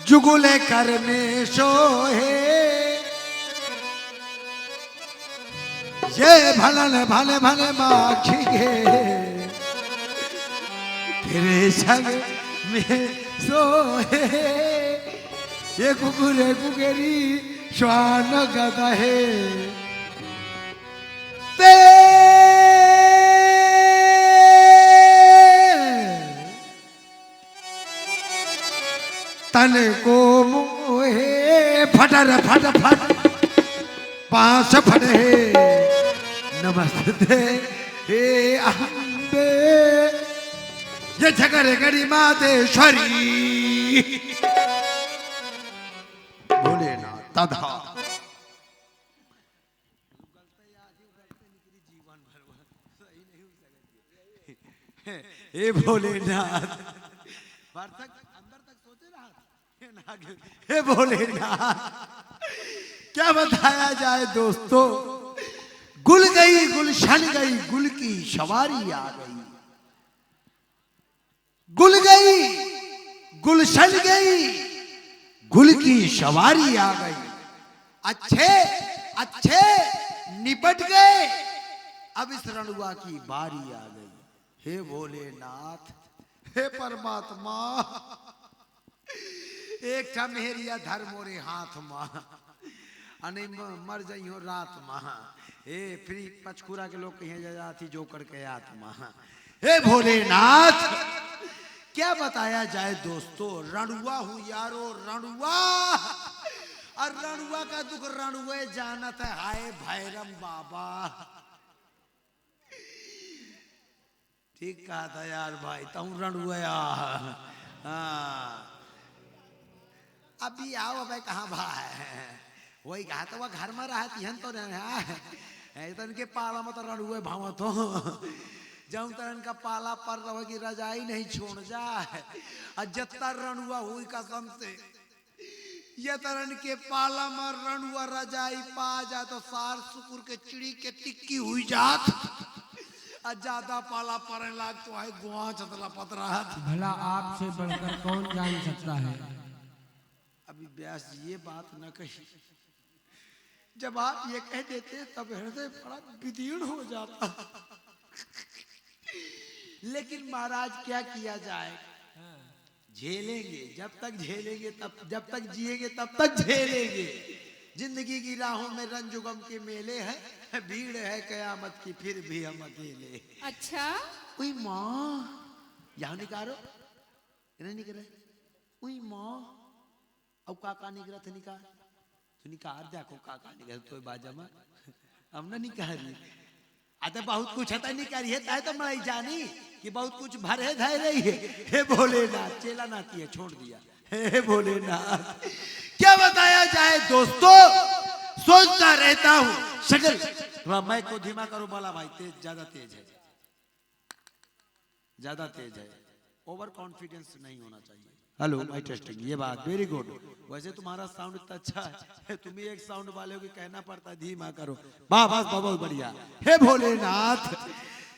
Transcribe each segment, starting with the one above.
जुगुले करने सोहे ये भलन भले भले माखिगे तेरे संग में सोहे ये कुकुरे कुकेरी श्वान गदहे ते तन को मोहे फटर फट फट पांच फटे नमस्ते हे अम्बे ये झगड़े गड़ी मातेश्वरी बोले ना तथा हे भोलेनाथ अंदर तक सोचे रहा हे भोलेनाथ क्या बताया जाए दोस्तों। गुल गई गुलशन गई गुल की सवारी आ गई। गुल गई गुलशन गई गुल की सवारी आ गई। अच्छे अच्छे निपट गए अब इस रणुआ की बारी आ गई। हे भोलेनाथ हे परमात्मा एक था मेहरिया धर मोरे हाथ मां अने मर जाई हो रात मां हे फ्री पचखुरा के लोग कहीं जाती जो करके आत्मा। हे भोलेनाथ क्या बताया जाए दोस्तों। रणुआ हूं यारो रणुआ और रणुआ का दुख रणुए जानत है। हाय भैरम बाबा ठीक कहा था यार भाई तुम रणुआ। हाँ अभी आओ भाई कहाँ भाई वही कहा तो वह घर में रहती हन तो इनके पाला में तो रणुए भाव तो जब तरन का पाला पर रहोगी रजाई नहीं छोड़ जाए और जत्ता रणुआ हुई कसम से ये तरन के पाला में रणुआ रजाई पा जा तो सार सुकुर के चिड़ी के टिक्की हुई जात और ज्यादा पाला पड़ने लाग तो है गुआ चतला पतरा भला आपसे बढ़कर कौन जान सकता है। अभी व्यास जी ये बात न कही। जब आप ये कह देते तब हृदय बड़ा विदीर्ण हो जाता। लेकिन महाराज क्या किया जाए झेलेंगे जब तक झेलेंगे तब जब तक जिएंगे तब तक झेलेंगे। जिंदगी की राहों में रंजुगम के मेले हैं भीड़ है कयामत की फिर भी हम अकेले। अच्छा उई माँ यहाँ निकालो इन्हें निकले उई माँ अब काका निकला था निकाल तो निकाल देखो काका निकल तो बाजा में हम ना निकाली अतः बहुत कुछ है निकाली है तो मैं जानी कि बहुत कुछ भरे धै रही है। हे भोलेनाथ चेला नाती है छोड़ दिया। हे भोलेनाथ क्या बताया जाए दोस्तों। सोचता रहता हूँ शक्ल मैं को धीमा करो बोला भाई तेज ज्यादा तेज है ओवर कॉन्फिडेंस नहीं होना चाहिए। हेलो माय टेस्टिंग ये बात वेरी गुड। वैसे तुम्हारा साउंड इतना अच्छा है तुम ही एक साउंड वाले को कहना पड़ता धीमा करो वाह बस बहुत बढ़िया। हे भोलेनाथ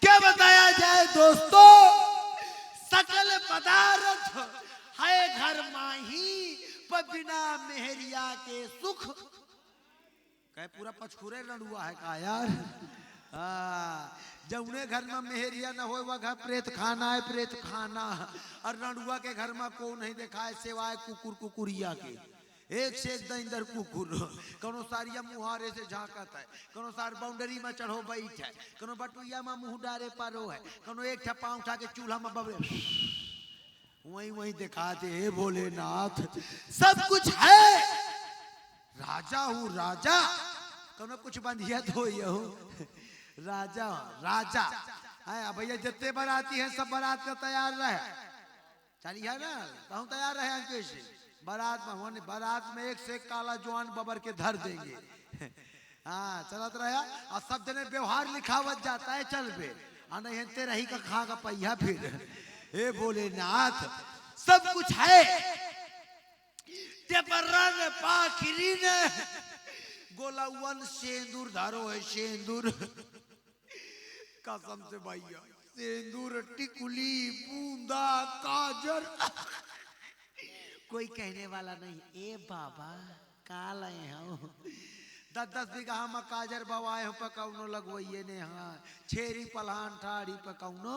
क्या बताया जाए दोस्तों। सकल पदार्थ है घर माही पर बिना मेहरिया के सुख कह पूरा पचखुरे रणुआ है का यार। जब उन्हें घर में मेहरिया न हो वह घर प्रेत खाना है प्रेत खाना और रणुआ के घर में को नहीं देखा है सिवाय कुकुर कुकुरिया के एक से एक दंदर कुकुर कोनो सारिया मुहारे से झांकत है कोनो सार बाउंड्री में चढ़ो बैठ है कोनो बटुइया में मुंह डारे पारो है कोनो एक ठप्पा उठा के चूल्हा में बबले वही वही दिखाते। हे भोलेनाथ सब कुछ है राजा हूँ राजा कोनो कुछ बंधिया तो ये राजा राजा है भैया जितने बाराती हैं सब बारात में तैयार रहे चलिए ना तो तैयार रहे अंकेश बारात में होने बारात में एक से एक काला जवान बबर के धर देंगे। हाँ चलत रहा और सब जने व्यवहार लिखावत जाता है चल बे नहीं हंते रही का खा का पहिया फिर। हे भोलेनाथ सब कुछ है रंग पाखिरी ने गोलावन सेंदूर धारो है सेंदूर कसम से भैया सेंदूर टिकुली बूंदा काजर कोई कहने वाला नहीं। ए बाबा का लाए हो 10-10 बीघा हम काजर बवाए हो पकौनो लगवइये ने हाँ छेरी पलहान ठाड़ी पकौनो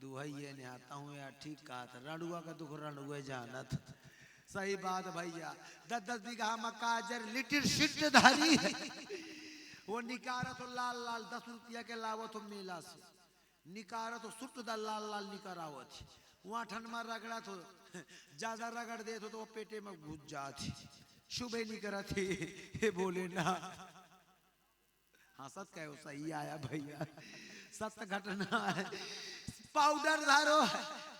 दुहइये ने आता हूँ यार। ठीक कहा था रणुआ का दुख रणुए जानत। सही बात भैया 10-10 बीघा हम काजर लिटिल शिट धारी वो निकारा तो लाल लाल 10 रुपया के लावत हो मेला से निकारा तो सुट दा लाल लाल निकरावत वहाँ ठंड में रगड़ा तो ज्यादा रगड़ दे तो वो पेटे में घुस जाती सुबह नहीं करा थी। हे बोले ना हाँ सत कहो सही आया भैया सत्य घटना है। पाउडर धारो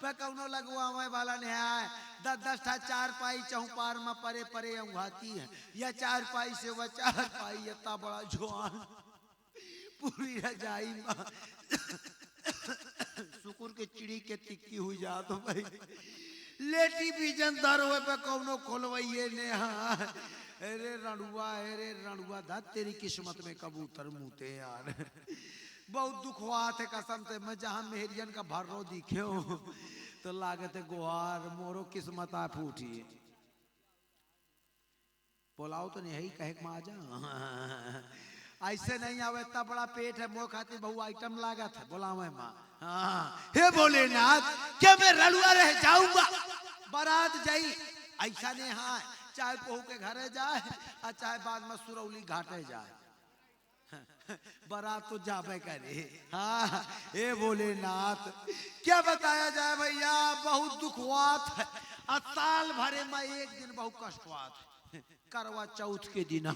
पे कौनो लगवावे वाला नहीं है 10-10 ठा 4 पाई चौपार में परे परे उघाती है या 4 पाई से वह 4 पाई इतना बड़ा जवान पूरी रजाई में सुकुर के चिड़ी के टिक्की हुई जा तो भाई लेटी बीजन दारो पे कौनो खोलवाइए ने हाँ। अरे रणुआ धा तेरी किस्मत में कबूतर मुते यार बहुत दुख हुआ थे कसम से। मैं जहाँ मेहरियन का भर्रो दिखे हूँ तो लागत है गुहार मोरो किस्मत आ फूटी बोलाओ तो नहीं कहे आ जा ऐसे नहीं आवे इतना बड़ा पेट है मोह खाती बहु आइटम लागत है बोलावे माँ हाँ। हे भोलेनाथ क्या मैं रणुआ रह जाऊंगा बारात जाई ऐसा नहीं हाँ चाहे बहू के घरे जाए और चाहे बाद में सुरौली घाटे जाए बारात तो जाबे करे हाँ। हे भोलेनाथ क्या बताया जाए भैया बहुत दुख हुआ था। साल भरे में एक दिन बहुत कष्ट हुआ था करवा चौथ के दिन।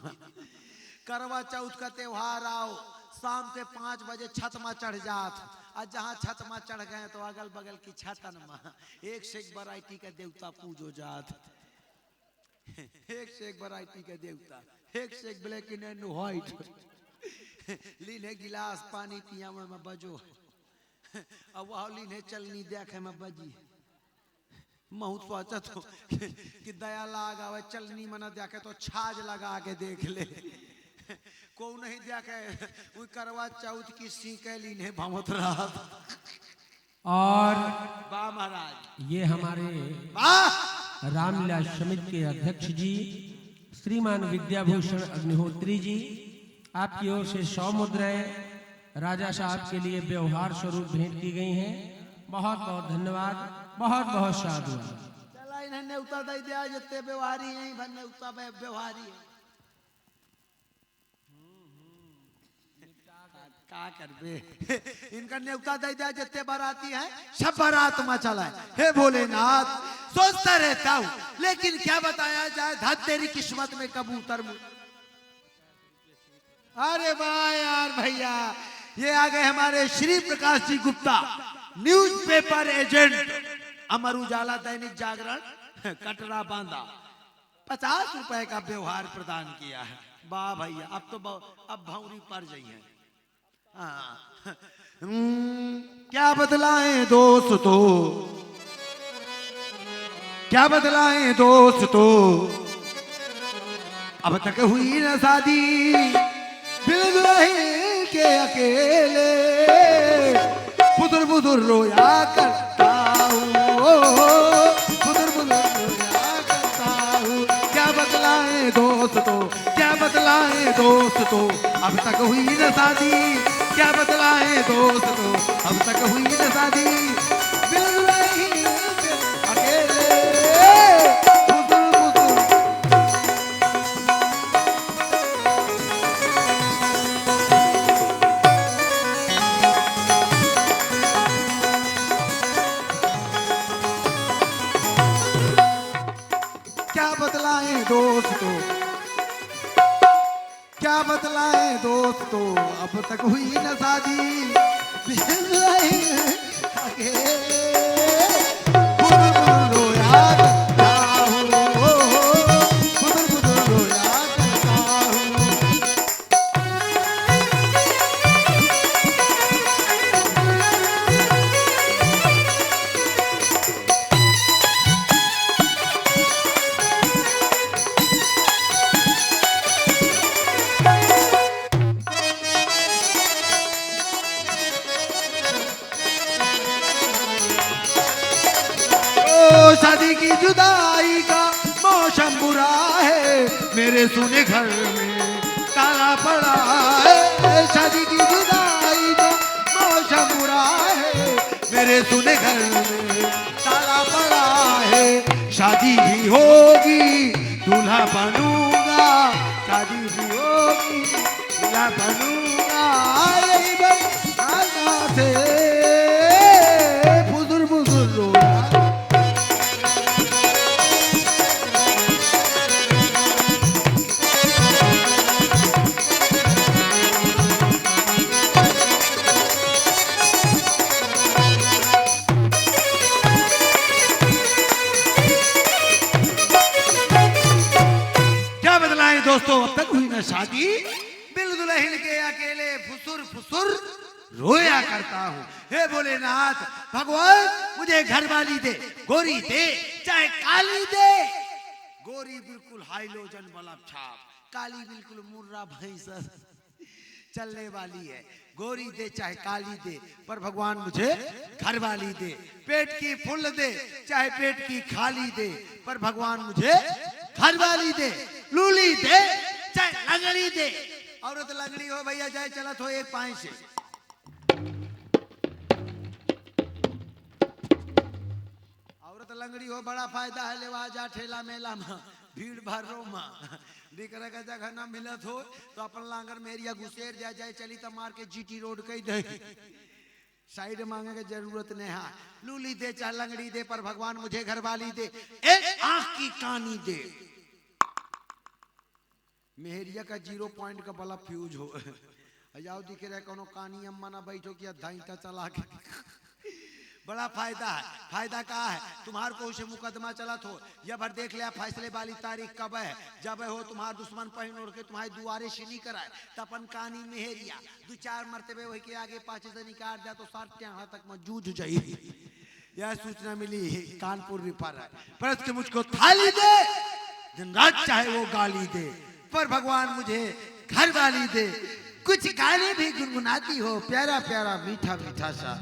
करवा चौथ का त्योहार आओ शाम के 5 बजे छत में चढ़ जात और जहाँ छत में चढ़ गए तो अगल बगल की छतन में एक से एक वैरायटी का देवता पूजो जात। एक से एक वैरायटी का देवता एक से एक ब्लैक एंड व्हाइट लीने गिलास पानी पिया में बजो अब वह लीने चलनी देखे में बजी बहुत सोचत हो कि दया लाग आवे चलनी मना देखे तो छाज लगा के देख ले को नहीं देखे वो करवा चौथ की सीके लीने भमत रहा। और वाह महाराज ये हमारे वाह रामलीला समिति के अध्यक्ष जी श्रीमान विद्याभूषण अग्निहोत्री जी आपकी ओर से 100 मुद्राएं राजा साहब के लिए व्यवहार स्वरूप भेंट की गई हैं। बहुत बहुत धन्यवाद बहुत बहुत साधुवाद। चला इन्हें न्योता दे दिया जितने व्यवहारी हैं भर न्योता व्यवहारी है का करबे इनका न्योता दे दिया जितने बाराती है सब बारात में चला है। हे भोलेनाथ सोचता रहता हूँ लेकिन क्या बताया जाए धत तेरी किस्मत में कबूतर में। अरे वाह यार भैया ये आ गए हमारे श्री प्रकाश जी गुप्ता न्यूज़पेपर एजेंट अमर उजाला दैनिक जागरण कटरा बांदा 50 रुपए का व्यवहार प्रदान किया है। वाह भैया अब तो अब भौरी पर जाइए। क्या बदलाएं दोस्तों क्या बदलाएं दोस्तों अब तक हुई न शादी दिल के अकेले बुदुर बुदुर रोया करता हूँ बुदुर बुदुर रोया करता हूँ। क्या बदलाएं दोस्तों क्या बदलाएं दोस्तों अब तक हुई न शादी क्या बदलाएं दोस्तों अब तक हुई न शादी दिल के अकेले बुदुर बुदुर। क्या बदलाएं दोस्तों क्या बदलाएं दोस्तों अब तक हुई न शादी जुदाई का मौसम बुरा है, मेरे सुने घर में ताला पड़ा है। शादी की जुदाई का मौसम बुरा है, मेरे सुने घर में ताला पड़ा है। शादी भी होगी दूल्हा बनूंगा, शादी भी होगी दूल्हा बनूंगा। यही बस आगा से फुसुर फुसुर रोया। दोस्तों अब तक हुई ना शादी, बिल दुल्हन के अकेले फुसुर फुसुर रोया करता हूँ। हे भोलेनाथ भगवान मुझे घरवाली दे, गोरी दे चाहे काली दे। गोरी बिल्कुल हाइलोजन बल्ब छाप, काली बिल्कुल मुर्रा भैंस चलने वाली है। गोरी दे चाहे काली दे, पर भगवान मुझे घरवाली दे। पेट की फुल दे चाहे पेट की खाली दे, पर भगवान मुझे घरवाली दे। लूली दे चाहे लंगड़ी दे, औरत लंगड़ी हो भैया जाए चलत हो एक पाई से। औरत लंगड़ी हो बड़ा फायदा है, लेवा जा ठेला मेला में भीड़ भाड़ मा दिखने का जगह ना मिलत हो तो अपन लांगर मेरिया घुसेर जा जाए चली तो मार के जीटी रोड कही दे। साइड मांगे की जरूरत नहीं है। लूली दे चाहे लंगड़ी दे, पर भगवान मुझे घरवाली दे। एक आंख की कानी दे, मेहरिया का 0 पॉइंट का बल्ब फ्यूज हो जाओ दिखे रहे कोनो कानी अम्मा ना बैठो कि धाइता चला के बड़ा फायदा है। फायदा का है, तुम्हार को उसे मुकदमा चला तो या भर देख लिया फैसले वाली तारीख कब है, जब हो तुम्हार दुश्मन पहन ओढ़ के तुम्हारे दुआरे शिनी कराए तपन कानी मेहरिया 2-4 मरतबे वही के आगे पाछे से निकाल दिया तो 60 यहाँ तक में जूझ जाइए। यह सूचना मिली कानपुर रिफर है। पर उसके मुझको थाली दे, दिन रात चाहे वो गाली दे, पर भगवान मुझे घर वाली दे। कुछ गाने भी गुनगुनाती हो, प्यारा प्यारा मीठा मीठा सा